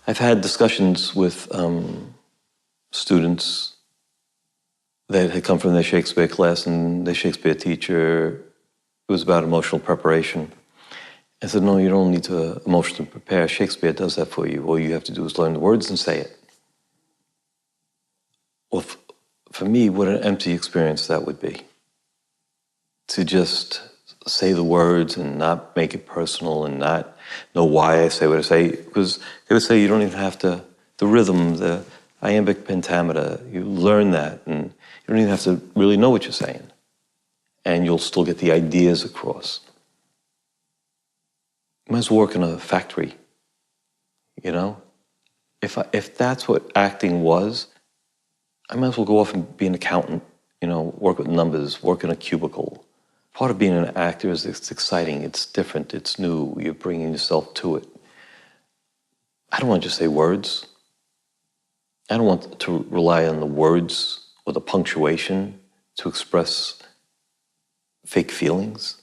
I've had discussions with students that had come from their Shakespeare class, and the Shakespeare teacher, it was about emotional preparation. I said, no, you don't need to emotionally prepare. Shakespeare does that for you. All you have to do is learn the words and say it. Well, for me, what an empty experience that would be. To just say the words and not make it personal and not know why I say what I say. Because they would say you don't even have to, the rhythm, the iambic pentameter, you learn that, and you don't even have to really know what you're saying. And you'll still get the ideas across. You might as well work in a factory, you know? If that's what acting was, I might as well go off and be an accountant, you know, work with numbers, work in a cubicle. Part of being an actor is it's exciting, it's different, it's new, you're bringing yourself to it. I don't want to just say words. I don't want to rely on the words or the punctuation to express fake feelings.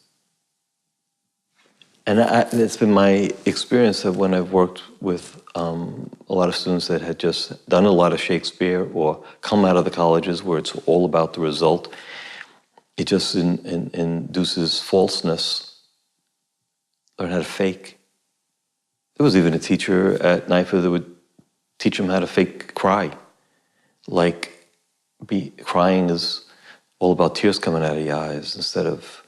And it's been my experience that when I've worked with a lot of students that had just done a lot of Shakespeare or come out of the colleges where it's all about the result, it just induces falseness, learn how to fake. There was even a teacher at NYFA that would teach them how to fake cry. Like, crying is all about tears coming out of your eyes instead of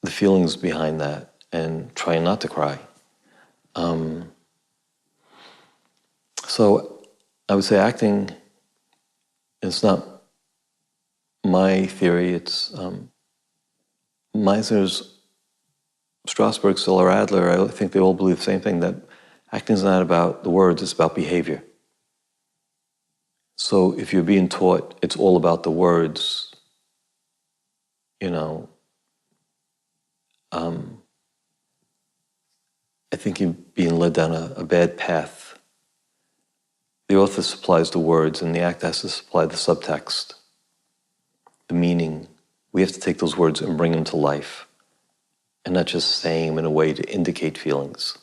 the feelings behind that and trying not to cry. So I would say acting is not my theory, it's Meisner's, Strasberg, Stiller, Adler. I think they all believe the same thing, that acting is not about the words, it's about behavior. So if you're being taught it's all about the words, you know, I think you're being led down a bad path. The author supplies the words and the actor has to supply the subtext, the meaning. We have to take those words and bring them to life and not just saying them in a way to indicate feelings.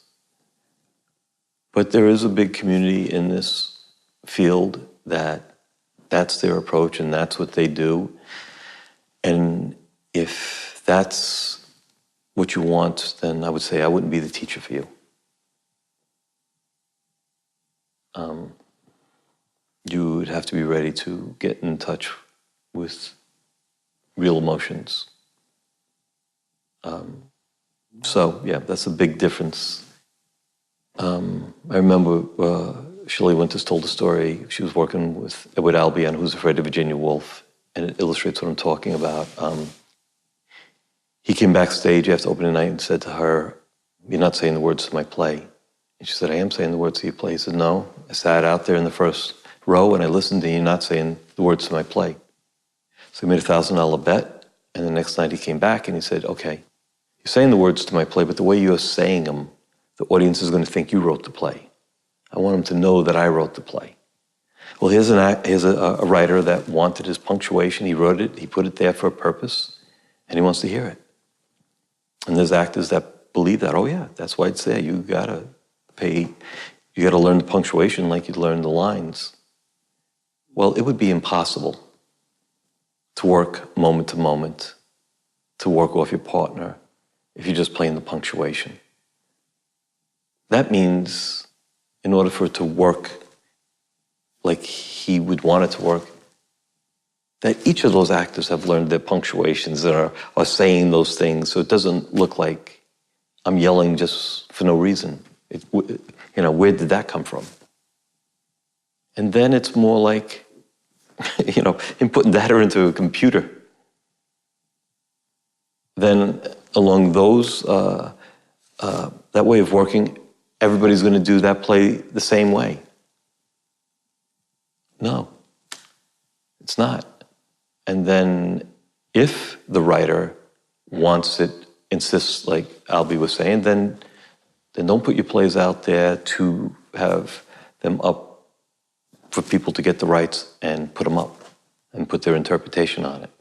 But there is a big community in this field that's their approach and that's what they do. And if that's what you want, then I would say I wouldn't be the teacher for you. You would have to be ready to get in touch with real emotions. So, yeah, that's a big difference. I remember Shirley Winters told a story. She was working with Edward Albee on Who's Afraid of Virginia Woolf, and it illustrates what I'm talking about. He came backstage after opening night and said to her, "You're not saying the words to my play." And she said, "I am saying the words to your play." He said, "No, I sat out there in the first row and I listened to you not saying the words to my play." So he made a $1,000 bet, and the next night he came back and he said, "Okay, you're saying the words to my play, but the way you're saying them, the audience is going to think you wrote the play. I want them to know that I wrote the play." Well, here's a writer that wanted his punctuation. He wrote it, he put it there for a purpose, and he wants to hear it. And there's actors that believe that, oh yeah, that's why it's there. You gotta learn the punctuation like you'd learn the lines. Well, it would be impossible to work moment to moment, to work off your partner, if you're just playing the punctuation. That means, in order for it to work like he would want it to work, that each of those actors have learned their punctuations and are saying those things, so it doesn't look like I'm yelling just for no reason. You know, where did that come from? And then it's more like, you know, him putting data into a computer. Then along those, that way of working, everybody's going to do that play the same way. No, it's not. And then if the writer wants it, insists, like Albee was saying, then don't put your plays out there to have them up for people to get the rights and put them up and put their interpretation on it.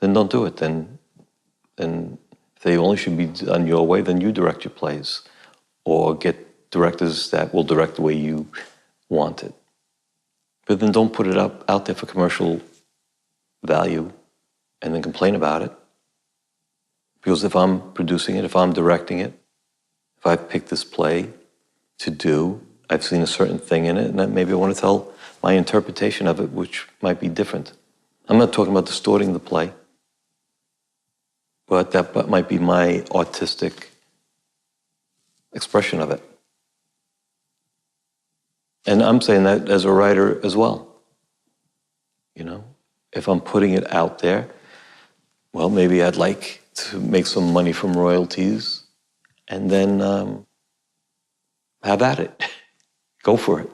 Then don't do it. Then if they only should be done your way, then you direct your plays or get directors that will direct the way you want it. But then don't put it out there for commercial value and then complain about it. Because if I'm producing it, if I'm directing it, if I've picked this play to do, I've seen a certain thing in it, and then maybe I want to tell my interpretation of it, which might be different. I'm not talking about distorting the play, but that might be my artistic expression of it. And I'm saying that as a writer as well. You know, if I'm putting it out there, well, maybe I'd like to make some money from royalties and then have at it. Go for it.